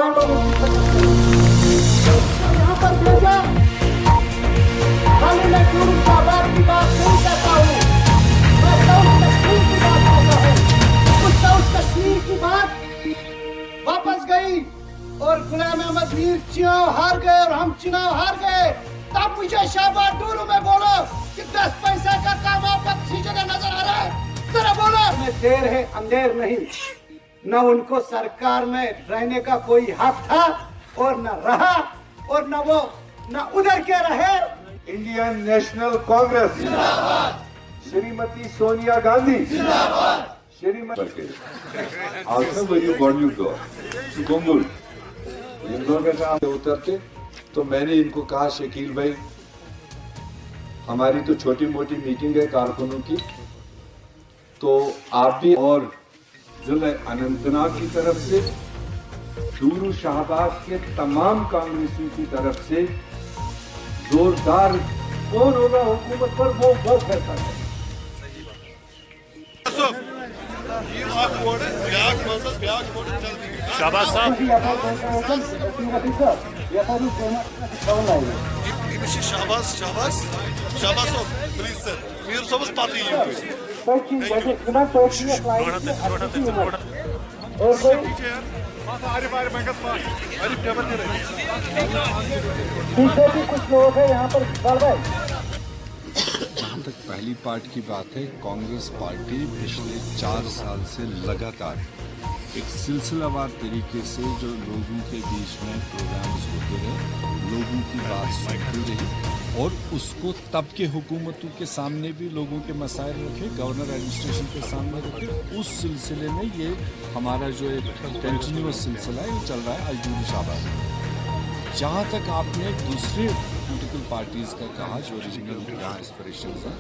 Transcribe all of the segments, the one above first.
यहाँ पर भेजा, खाली मैं फैसलाबाद की बात नहीं कहता हूँ, मैं साउथ कश्मीर की बात कहता हूँ। उस साउथ कश्मीर की बात वापस गई और गुलाम अहमद मीर चुनाव हार गए और हम चुनाव हार गए। तब मुझे शाहबाद डूरू में बोलो कि 10 पैसा का काम आपका किसी जगह नजर आ रहा है, जरा बोलो। में देर है अंधेर नहीं, न उनको सरकार में रहने का कोई हक था और न रहा, और न वो न उधर के रहे। इंडियन नेशनल कांग्रेस जिंदाबाद, श्रीमती सोनिया गांधी जिंदाबाद, Shrimati also when you got you go to Kongul इन लोगों के साथ उतरते तो मैंने इनको कहा शकील भाई हमारी तो छोटी मोटी मीटिंग है कारकुनों की, तो आप भी और जिला अनंतनाग की तरफ से डूरू शाहबाद के तमाम कांग्रेसियों की तरफ से जोरदार कौन होगा हुकूमत पर वो फैसला है। शाहबाज साहब शाहबाज प्लीज सर मीर सोबत पाती कुछ लोग हैं यहाँ पर जहाँ तक पहली पार्ट की बात है, कांग्रेस पार्टी पिछले 4 साल से लगातार एक सिलसिलावार तरीके से जो लोगों के बीच में प्रोग्राम्स होते रहे, लोगों की बात सुनती रही और उसको तब के हुकूमतों के सामने भी लोगों के मसाइल रखे, गवर्नर एडमिनिस्ट्रेशन के सामने रखे। उस सिलसिले में ये हमारा जो एक कंटिन्यूअस सिलसिला है ये चल रहा है अजूरी शाहबाद। जहाँ तक आपने दूसरे पॉलिटिकल पार्टीज़ का कहा जो रीजनल यहाँ एस्पिरेशंस हैं,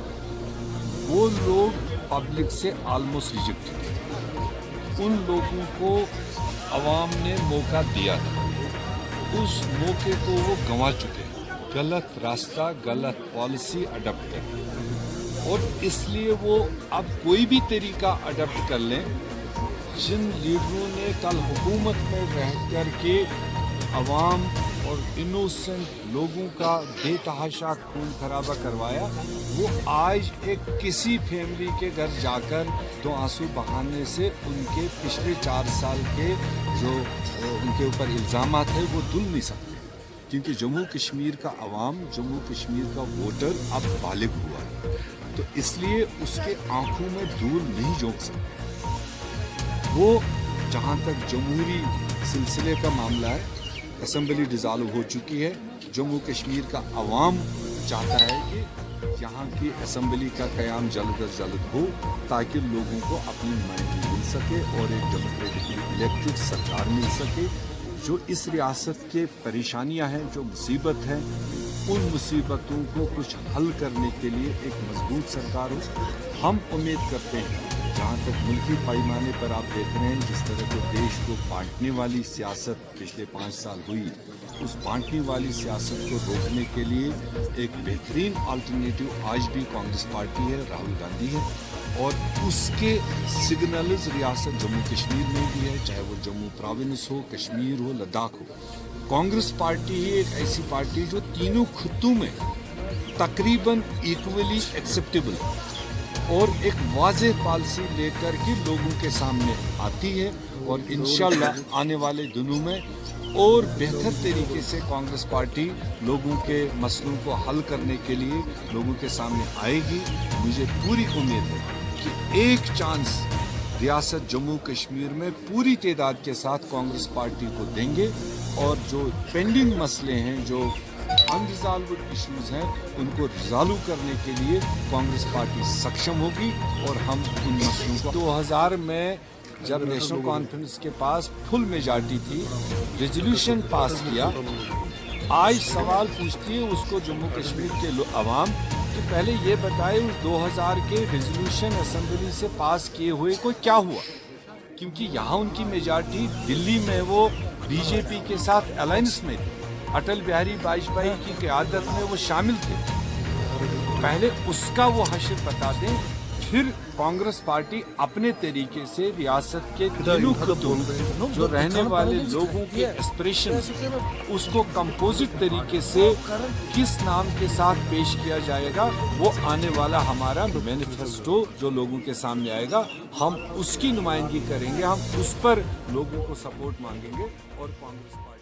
वो लोग पब्लिक से ऑलमोस्ट रिजेक्टेड थे। उन लोगों को अवाम ने मौका दिया था, उस मौके को वो गंवा चुके हैं। गलत रास्ता, गलत पॉलिसी अडॉप्ट कर, और इसलिए वो अब कोई भी तरीका अडॉप्ट कर लें। जिन लीडरों ने कल हुकूमत में रह कर के अवाम और इनोसेंट लोगों का बेतहाशा खून खराबा करवाया, वो आज एक किसी फैमिली के घर जाकर 2 आंसू बहाने से उनके पिछले 4 साल के जो उनके ऊपर इल्ज़ामात है वो धुल नहीं सकते, क्योंकि जम्मू कश्मीर का अवाम, जम्मू कश्मीर का वोटर अब बालिग हुआ है, तो इसलिए उसके आंखों में धूल नहीं झोंक सकते। वो जहाँ तक जमहूरी सिलसिले का मामला है, असेंबली डिज़ाल्व हो चुकी है। जम्मू कश्मीर का अवाम चाहता है कि यहाँ की असेंबली का क़याम जल्द अज जल्द हो, ताकि लोगों को अपनी नुमाइंदगी मिल सके और एक डेमोक्रेटिकली इलेक्टेड सरकार मिल सके। जो इस रियासत के परेशानियाँ हैं, जो मुसीबत हैं, उन मुसीबतों को कुछ हल करने के लिए एक मजबूत सरकार हो। हम उम्मीद करते हैं, जहाँ तक मुल्की पैमाने पर आप देख रहे हैं जिस तरह के देश को बांटने वाली सियासत पिछले 5 साल हुई, उस बांटने वाली सियासत को रोकने के लिए एक बेहतरीन अल्टरनेटिव आज भी कांग्रेस पार्टी है, राहुल गांधी है, और उसके सिग्नल्स रियासत जम्मू कश्मीर में भी है, चाहे वो जम्मू प्रोविंस हो, कश्मीर हो, लद्दाख हो। कांग्रेस पार्टी ही एक ऐसी पार्टी जो तीनों खित्तों में तकरीबन इक्वली एक्सेप्टेबल और एक वाज़ेह पॉलिसी लेकर के लोगों के सामने आती है, और इंशाल्लाह आने वाले दिनों में और बेहतर तरीके से कांग्रेस पार्टी लोगों के मसलों को हल करने के लिए लोगों के सामने आएगी। मुझे पूरी उम्मीद है कि एक चांस रियासत जम्मू कश्मीर में पूरी तादाद के साथ कांग्रेस पार्टी को देंगे, और जो पेंडिंग मसले हैं, जो अनरिजॉल्व्ड इश्यूज हैं, उनको रिजॉल्व करने के लिए कांग्रेस पार्टी सक्षम होगी। और हम उन मसलों को 2000 में जब नेशनल कॉन्फ्रेंस के पास फुल मेजॉरिटी थी, रेजोल्यूशन पास किया, आज सवाल पूछती है उसको जम्मू कश्मीर के अवाम कि पहले ये बताए उस 2000 के रेजोल्यूशन असेंबली से पास किए हुए को क्या हुआ, क्योंकि यहाँ उनकी मेजॉरिटी दिल्ली में वो बीजेपी के साथ अलायंस में थी, अटल बिहारी वाजपेयी की क़यादत में वो शामिल थे। पहले उसका वो हश्र बता दें, फिर कांग्रेस पार्टी अपने तरीके से रियासत के दिनों खतों जो रहने वाले लोगों के एस्पिरेशन उसको कंपोजिट तरीके से किस नाम के साथ पेश किया जाएगा, वो आने वाला हमारा मैनिफेस्टो जो लोगों के सामने आएगा, हम उसकी नुमाइंदगी करेंगे, हम उस पर लोगों को सपोर्ट मांगेंगे और कांग्रेस पार्टी